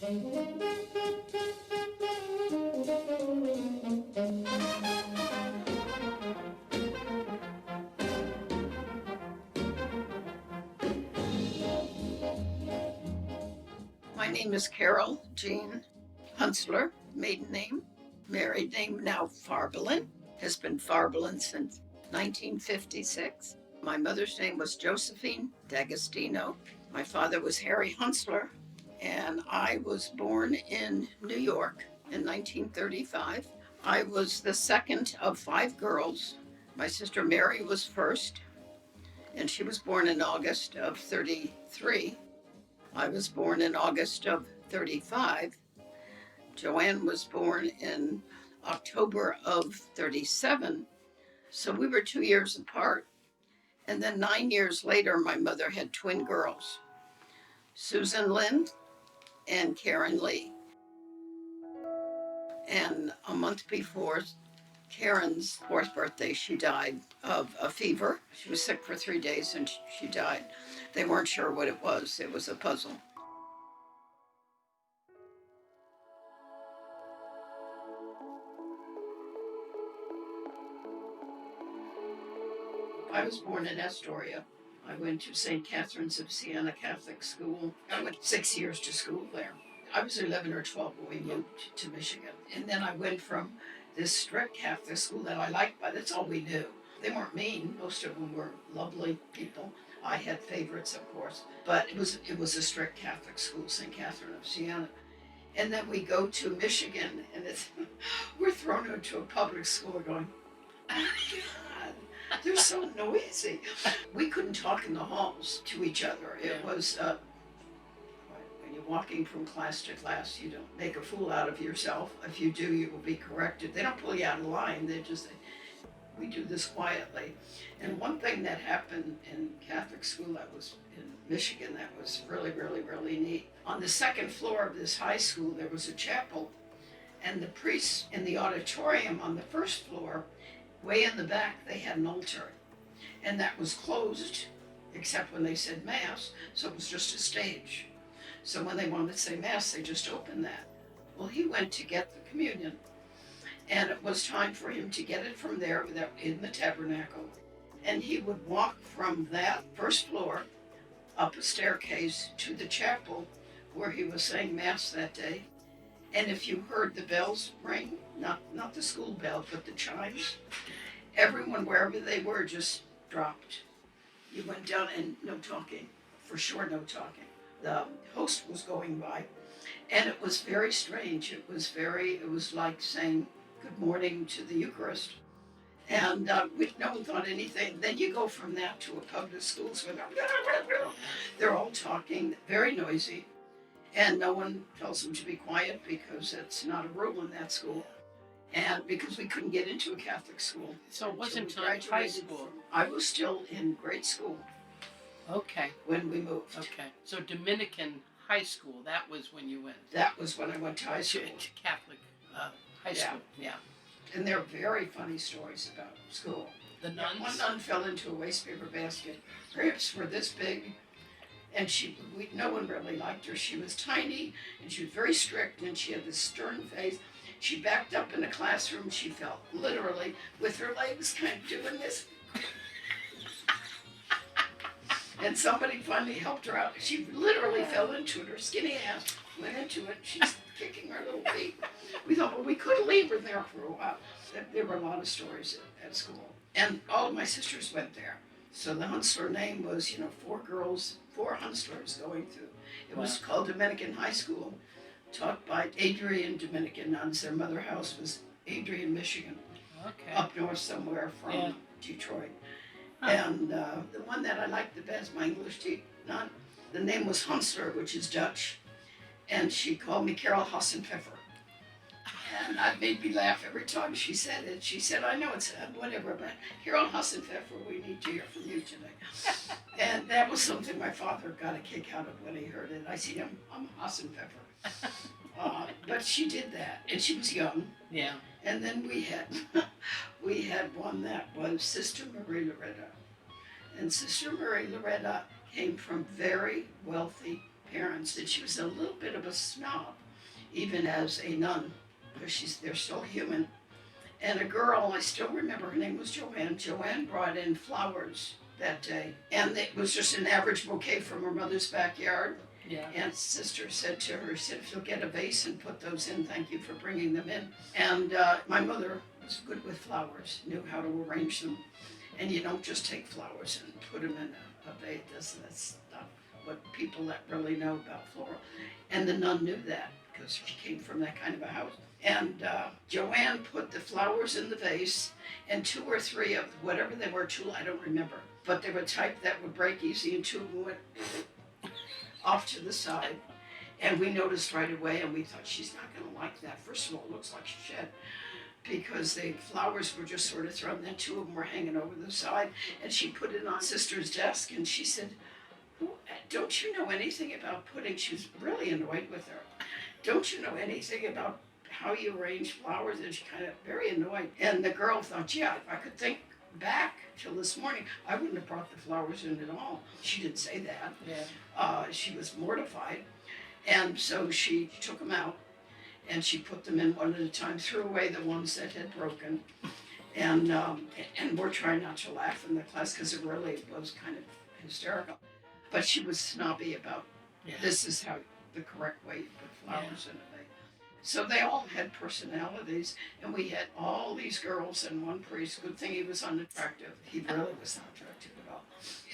My name is Carol Jean Huenselaar, maiden name. Married name now Farbelin, has been Farbelin since 1956. My mother's name was Josephine D'Agostino. My father was Harry Huenselaar, and I was born in New York in 1935. I was the second of five girls. My sister Mary was first, and she was born in August of 33. I was born in August of 35. Joanne was born in October of 37. So we were 2 years apart. And then 9 years later, my mother had twin girls, Susan Lynn and Karen Lee. And a month before Karen's fourth birthday, she died of a fever. She was sick for 3 days and she died. They weren't sure what it was. It was a puzzle. I was born in Astoria. I went to St. Catherine's of Siena Catholic School. I went 6 years to school there. I was 11 or 12 when we moved to Michigan. And then I went from this strict Catholic school that I liked, but that's all we knew. They weren't mean. Most of them were lovely people. I had favorites, of course, but it was a strict Catholic school, St. Catherine of Siena. And then we go to Michigan, and we're thrown into a public school going, oh my God, they're so noisy. We couldn't talk in the halls to each other. It was, when you're walking from class to class, you don't make a fool out of yourself. If you do, you will be corrected. They don't pull you out of line. They just, we do this quietly. And one thing that happened in Catholic school, I was in Michigan, that was really, really, really neat. On the second floor of this high school, there was a chapel, and the priests in the auditorium on the first floor, way in the back, they had an altar, and that was closed except when they said mass, so it was just a stage. So when they wanted to say mass, they just opened that. Well, he went to get the communion, and it was time for him to get it from there in the tabernacle, and he would walk from that first floor up a staircase to the chapel where he was saying mass that day. And if you heard the bells ring, not the school bell, but the chimes, everyone, wherever they were, just dropped. You went down and no talking, for sure no talking. The host was going by, and it was very strange. It was like saying good morning to the Eucharist. And no one thought anything. Then you go from that to a public schools where they're all talking, very noisy. And no one tells them to be quiet because that's not a rule in that school. And because we couldn't get into a Catholic school. So it wasn't until high school? I was still in grade school. Okay. When we moved. Okay. So Dominican high school, that was when you went? That was when I went to high school. To Catholic high school, yeah. And there are very funny stories about school. The nuns? One nun fell into a waste paper basket. Her hips were this big, and no one really liked her. She was tiny, and she was very strict, and she had this stern face. She backed up in the classroom. She fell literally with her legs kind of doing this. And somebody finally helped her out. She literally fell into it. Her skinny ass went into it. She's kicking her little feet. We thought, well, we could leave her there for a while. There were a lot of stories at school. And all of my sisters went there. So the Huenselaar name was, 4 girls, 4 Huenselaars going through. It was called Dominican High School, taught by Adrian Dominican nuns. Their mother house was Adrian, Michigan, up north somewhere from Detroit. And the one that I liked the best, my English nun, the name was Hoenselaar, which is Dutch. And she called me Carol Hassenpfeffer. And that made me laugh every time she said it. She said, I know it's whatever, but Carol Hassenpfeffer, we need to hear from you today. And that was something my father got a kick out of when he heard it. I said, I'm Hassenpfeffer. But she did that, and she was young. Yeah. And then we had one that was Sister Marie Loretta. And Sister Marie Loretta came from very wealthy parents that she was a little bit of a snob, even as a nun, because they're still human. And a girl, I still remember, her name was Joanne. Joanne brought in flowers that day, and it was just an average bouquet from her mother's backyard. Yeah. And sister said to her, she said, if you'll get a vase and put those in, thank you for bringing them in. And my mother was good with flowers, knew how to arrange them. And you don't just take flowers and put them in a vase. That's not what people that really know about floral. And the nun knew that because she came from that kind of a house. And Joanne put the flowers in the vase, and 2 or 3 of whatever they were, I don't remember, but they were type that would break easy, and 2 of them went off to the side. And we noticed right away, and we thought, she's not going to like that. First of all, it looks like shit, because the flowers were just sort of thrown, then 2 of them were hanging over the side, and she put it on sister's desk, and she said, don't you know anything about putting, she was really annoyed with her, don't you know anything about how you arrange flowers? And she kind of very annoyed. And the girl thought, yeah, if I could think back till this morning, I wouldn't have brought the flowers in at all. She didn't say that. Yeah. She was mortified. And so she took them out and she put them in one at a time, threw away the ones that had broken. And we're trying not to laugh in the class because it really was kind of hysterical. But she was snobby about, this is how the correct way you put flowers in a vase. So they all had personalities, and we had all these girls and one priest. Good thing he was unattractive. He really was not attractive at all.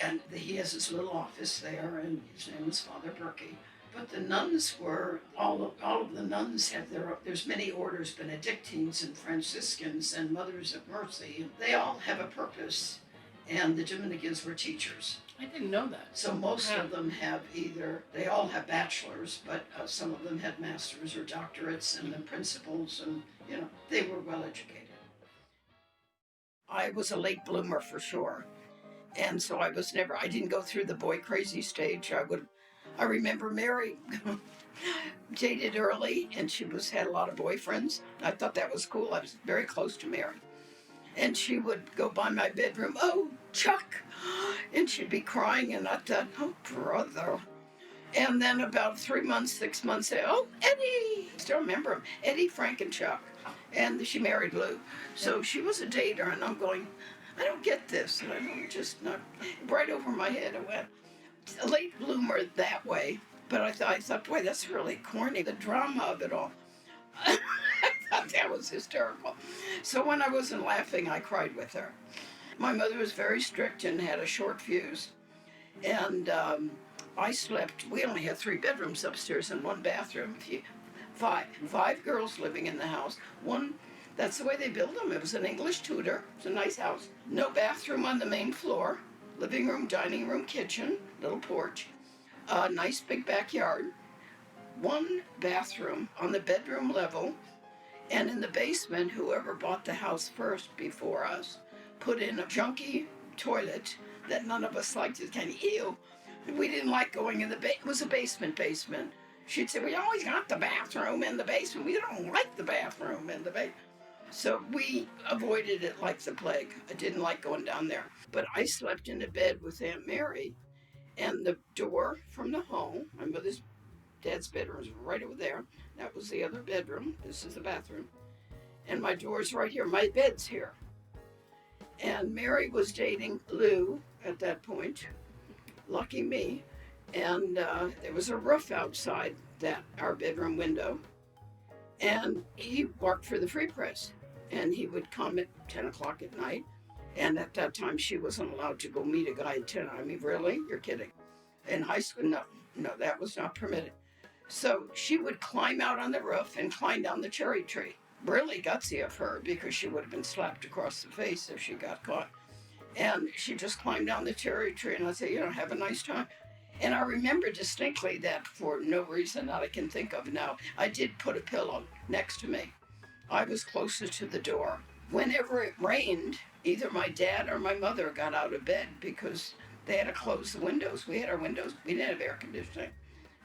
And he has his little office there, and his name was Father Berkey. But the nuns were, all of the nuns have there's many orders, Benedictines and Franciscans and Mothers of Mercy. And they all have a purpose, and the Dominicans were teachers. I didn't know that. So most of them have they all have bachelors, but some of them had masters or doctorates, and the principals, and they were well educated. I was a late bloomer for sure, and so I didn't go through the boy crazy stage. I remember Mary dated early, and she had a lot of boyfriends. I thought that was cool. I was very close to Mary. And she would go by my bedroom, oh, Chuck, and she'd be crying, and I thought, oh, brother. And then about 3 months, 6 months, oh, Eddie, I still remember him, Eddie, Frank, and Chuck. And she married Lou. So she was a dater, and I'm going, I don't get this. And I don't just not, right over my head, I went, a late bloomer that way. But I thought, boy, that's really corny, the drama of it all. I thought that was hysterical. So when I wasn't laughing, I cried with her. My mother was very strict and had a short fuse. And I slept, we only had 3 bedrooms upstairs and 1 bathroom. Five girls living in the house. That's the way they built them. It was an English Tudor. It was a nice house. No bathroom on the main floor. Living room, dining room, kitchen, little porch. Nice big backyard. 1 bathroom on the bedroom level. And in the basement, whoever bought the house first before us put in a junky toilet that none of us liked. It kind of ew. We didn't like going in it was a basement. She'd say, we always got the bathroom in the basement. We don't like the bathroom in the basement. So we avoided it like the plague. I didn't like going down there. But I slept in a bed with Aunt Mary, and the door from the home, my mother's dad's bedroom was right over there. That was the other bedroom. This is the bathroom. And my door's right here. My bed's here. And Mary was dating Lou at that point. Lucky me. And there was a roof outside our bedroom window. And he worked for the Free Press. And he would come at 10 o'clock at night. And at that time, she wasn't allowed to go meet a guy at 10. I mean, really? You're kidding. In high school, no, that was not permitted. So she would climb out on the roof and climb down the cherry tree. Really gutsy of her, because she would have been slapped across the face if she got caught. And she just climbed down the cherry tree, and I'd say, have a nice time. And I remember distinctly that, for no reason that I can think of now, I did put a pillow next to me. I was closest to the door. Whenever it rained, either my dad or my mother got out of bed because they had to close the windows. We had our windows. We didn't have air conditioning.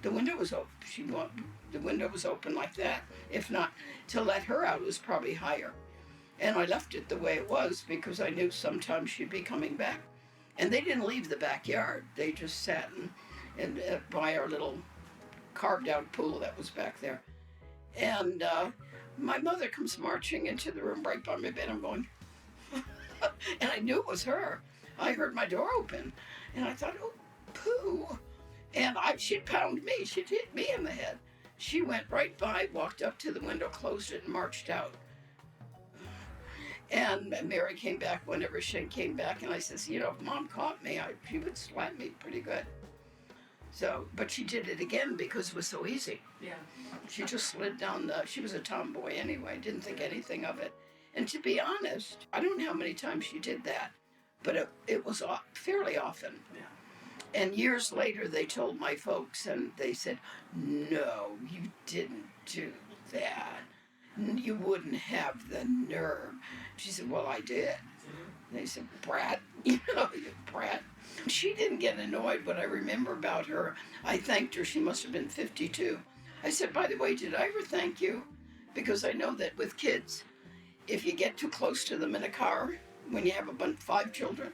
The window was open. The window was open like that. If not, to let her out was probably higher. And I left it the way it was because I knew sometime she'd be coming back. And they didn't leave the backyard. They just sat by our little carved out pool that was back there. And my mother comes marching into the room right by my bed. I'm going, and I knew it was her. I heard my door open, and I thought, oh, poo. And she'd pound me. She'd hit me in the head. She went right by, walked up to the window, closed it, and marched out. And Mary came back whenever she came back, and I says, you know, if Mom caught me, she would slap me pretty good. So, but she did it again because it was so easy. Yeah. She just slid down she was a tomboy anyway, didn't think anything of it. And to be honest, I don't know how many times she did that, but it was fairly often. Yeah. And years later, they told my folks, and they said, no, you didn't do that. You wouldn't have the nerve. She said, well, I did. And they said, brat, you brat. She didn't get annoyed. What I remember about her, I thanked her. She must have been 52. I said, by the way, did I ever thank you? Because I know that with kids, if you get too close to them in a car, when you have 5 children,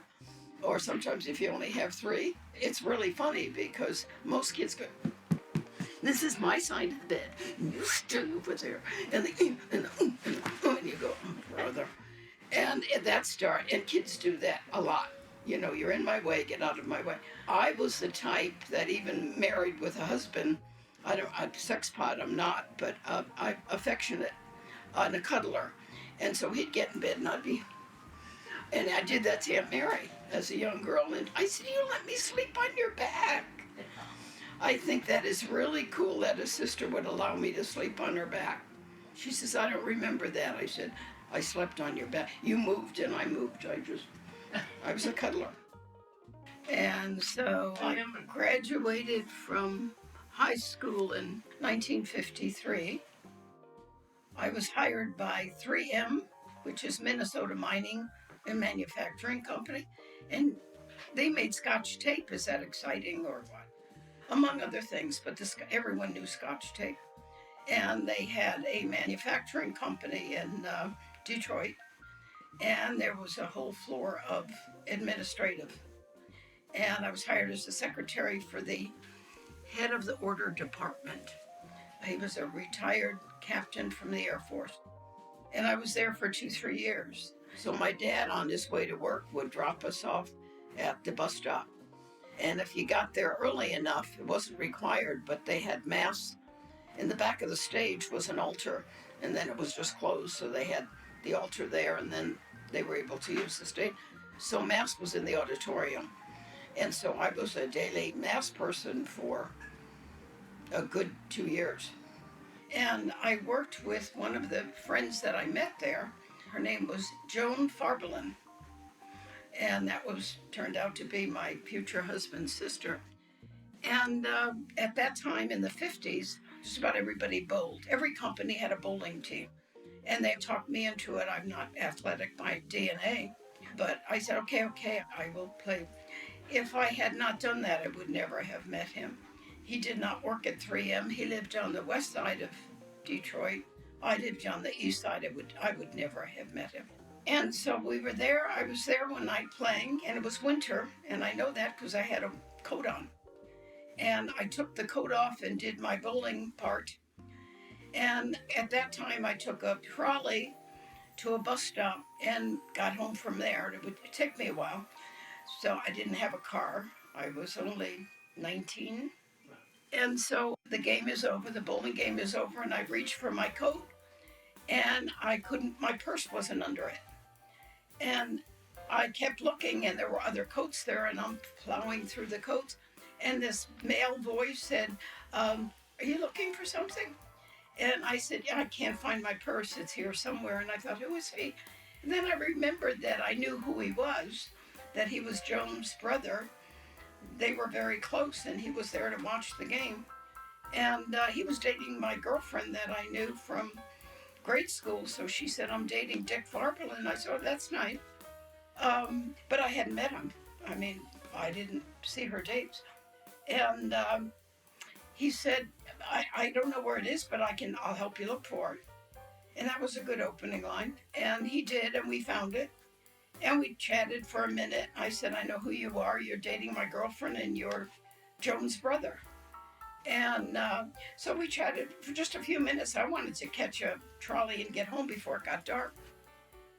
or sometimes if you only have 3, it's really funny because most kids go, this is my side of the bed. You stay over there. And you go, oh, brother. And that start, and kids do that a lot. You know, you're in my way, get out of my way. I was the type that even married with a husband, I'm sex pot, I'm not, but I'm affectionate and a cuddler. And so he'd get in bed and and I did that to Aunt Mary as a young girl. And I said, you let me sleep on your back. I think that is really cool that a sister would allow me to sleep on her back. She says, I don't remember that. I said, I slept on your back. You moved and I moved. I was a cuddler. And so I graduated from high school in 1953. I was hired by 3M, which is Minnesota Mining and Manufacturing Company. And they made Scotch tape. Is that exciting or what? Among other things, but everyone knew Scotch tape. And they had a manufacturing company in Detroit, and there was a whole floor of administrative. And I was hired as the secretary for the head of the order department. He was a retired captain from the Air Force. And I was there for 2-3 years. So my dad, on his way to work, would drop us off at the bus stop. And if you got there early enough, it wasn't required, but they had Mass. In the back of the stage was an altar, and then it was just closed. So they had the altar there, and then they were able to use the stage. So Mass was in the auditorium. And so I was a daily Mass person for a good 2 years. And I worked with one of the friends that I met there. Her name was Joan Farbelin. And that turned out to be my future husband's sister. And at that time in the 50s, just about everybody bowled. Every company had a bowling team. And they talked me into it. I'm not athletic by DNA. But I said, okay, I will play. If I had not done that, I would never have met him. He did not work at 3M. He lived on the west side of Detroit. I lived on the east side. I would never have met him. And so we were there. I was there one night playing, and it was winter, and I know that because I had a coat on. And I took the coat off and did my bowling part. And at that time, I took a trolley to a bus stop and got home from there. It would take me a while. So I didn't have a car. I was only 19. And so the game is over, the bowling game is over, and I reached for my coat, and my purse wasn't under it. And I kept looking, and there were other coats there, and I'm plowing through the coats, and this male voice said, are you looking for something? And I said, yeah, I can't find my purse. It's here somewhere. And I thought, who is he? And then I remembered that I knew who he was, that he was Joan's brother. They were very close, and he was there to watch the game. And he was dating my girlfriend that I knew from grade school. So she said, I'm dating Dick Farpel. And I said, oh, that's nice. But I hadn't met him. I mean, I didn't see her dates. And he said, I don't know where it is, but I'll help you look for it. And that was a good opening line. And he did, and we found it. And we chatted for a minute. I said, I know who you are. You're dating my girlfriend, and you're Joan's brother. And so we chatted for just a few minutes. I wanted to catch a trolley and get home before it got dark.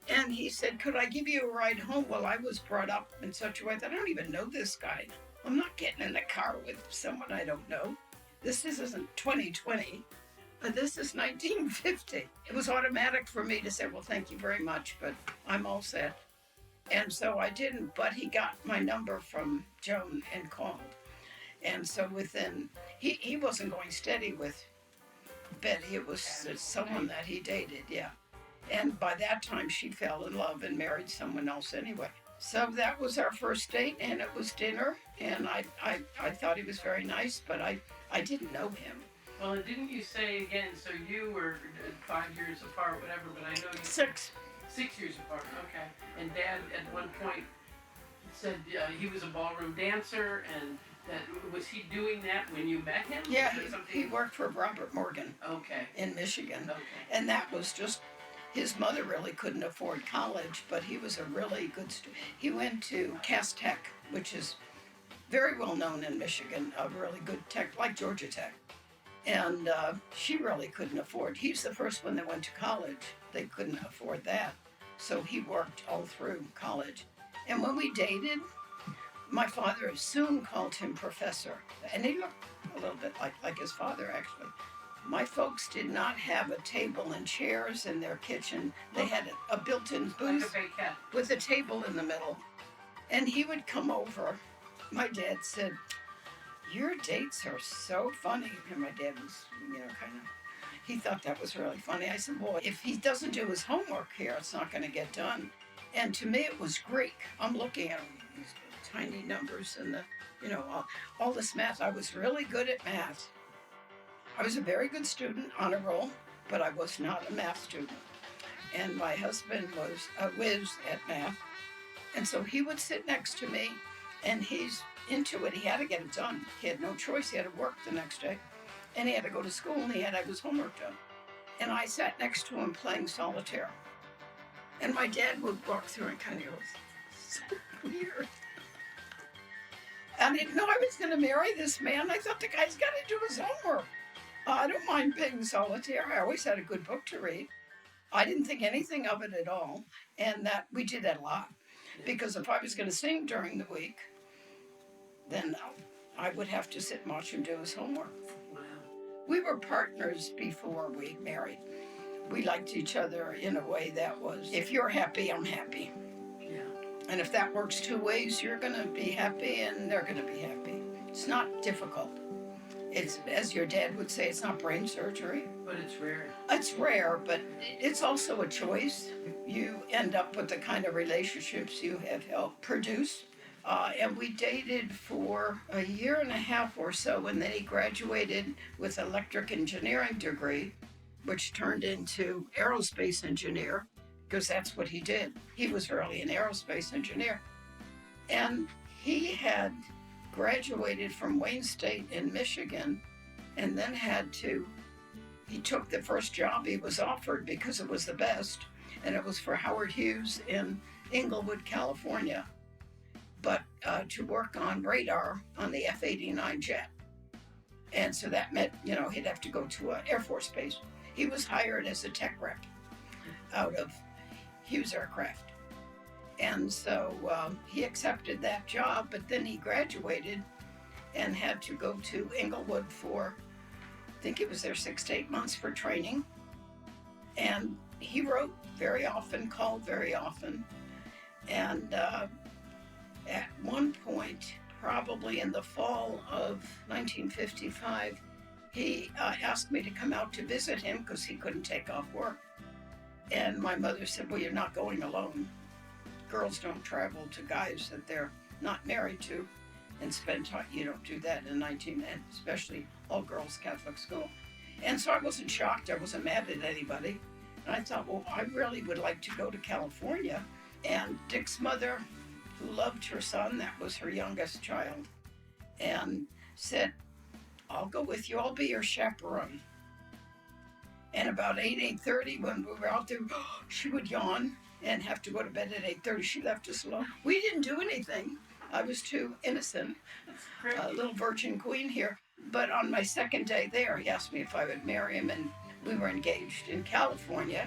And he said, "Could I give you a ride home?" Well, I was brought up in such a way that I don't even know this guy. I'm not getting in a car with someone I don't know. This isn't 2020. This is 1950. It was automatic for me to say, "Well, thank you very much, but I'm all set." And so I didn't, but he got my number from Joan and called. And so he wasn't going steady with Betty. It was someone that he dated, yeah. And by that time, she fell in love and married someone else anyway. So that was our first date, and it was dinner. And I thought he was very nice, but I didn't know him. Well, and didn't you say again? So you were 5 years apart, whatever. But I know you 6. 6 years apart. Okay. And Dad at one point said he was a ballroom dancer, and that was he doing that when you met him? Yeah, he worked for Robert Morgan. Okay. In Michigan. Okay. And that was just, his mother really couldn't afford college, but he was a really good student. He went to Cass Tech, which is very well known in Michigan, a really good tech, like Georgia Tech. And she really couldn't afford. He's the first one that went to college. They couldn't afford that. So he worked all through college. And when we dated, my father soon called him professor. And he looked a little bit like his father, actually. My folks did not have a table and chairs in their kitchen. They had a built-in booth with a table in the middle. And he would come over. My dad said, "Your dates are so funny." And my dad was, he thought that was really funny. I said, "Well, if he doesn't do his homework here, it's not going to get done." And to me, it was Greek. I'm looking at these tiny numbers and all this math. I was really good at math. I was a very good student, honor roll, but I was not a math student. And my husband was a whiz at math. And so he would sit next to me, and he's into it. He had to get it done. He had no choice. He had to work the next day. And he had to go to school, and he had to have his homework done. And I sat next to him playing solitaire. And my dad would walk through and kind of go, "So weird." I didn't know I was going to marry this man. I thought the guy's got to do his homework. I don't mind playing solitaire. I always had a good book to read. I didn't think anything of it at all. And that we did that a lot. Because if I was going to sing during the week, then I would have to sit and watch him do his homework. Wow. We were partners before we married. We liked each other in a way that was, if you're happy, I'm happy. Yeah. And if that works two ways, you're going to be happy and they're going to be happy. It's not difficult. It's, as your dad would say, it's not brain surgery. But it's rare. It's rare, but it's also a choice. You end up with the kind of relationships you have helped produce. And we dated for a year and a half or so, and then he graduated with an electric engineering degree, which turned into aerospace engineer, because that's what he did. He was really an aerospace engineer. And he had graduated from Wayne State in Michigan, and then he took the first job he was offered because it was the best, and it was for Howard Hughes in Inglewood, California, but to work on radar on the F-89 jet. And so that meant, he'd have to go to an Air Force base. He was hired as a tech rep out of Hughes Aircraft. And so he accepted that job, but then he graduated and had to go to Inglewood for, I think it was there 6 to 8 months for training. And he wrote very often, called very often. And at one point, probably in the fall of 1955, he asked me to come out to visit him because he couldn't take off work. And my mother said, "Well, you're not going alone. Girls don't travel to guys that they're not married to and spend time. You don't do that in and especially all girls Catholic school." And so I wasn't shocked. I wasn't mad at anybody. And I thought, well, I really would like to go to California. And Dick's mother, who loved her son, that was her youngest child, and said, "I'll go with you. I'll be your chaperone." And about 8:30, when we were out there, she would yawn and have to go to bed at 8:30. She left us alone. We didn't do anything. I was too innocent, a little virgin queen here. But on my second day there, he asked me if I would marry him, and we were engaged in California.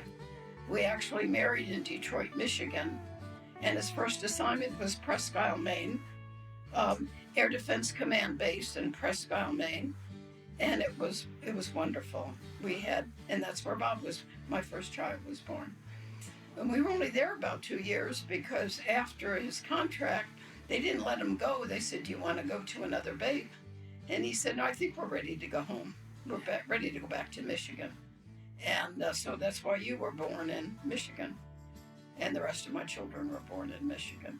We actually married in Detroit, Michigan, and his first assignment was Presque Isle, Maine, Air Defense Command Base in Presque Isle, Maine, and it was wonderful. And that's where Bob was. My first child was born, and we were only there about 2 years because after his contract, they didn't let him go. They said, "Do you want to go to another base?" And he said, "No, I think we're ready to go home. We're ready to go back to Michigan." And so that's why you were born in Michigan, and the rest of my children were born in Michigan.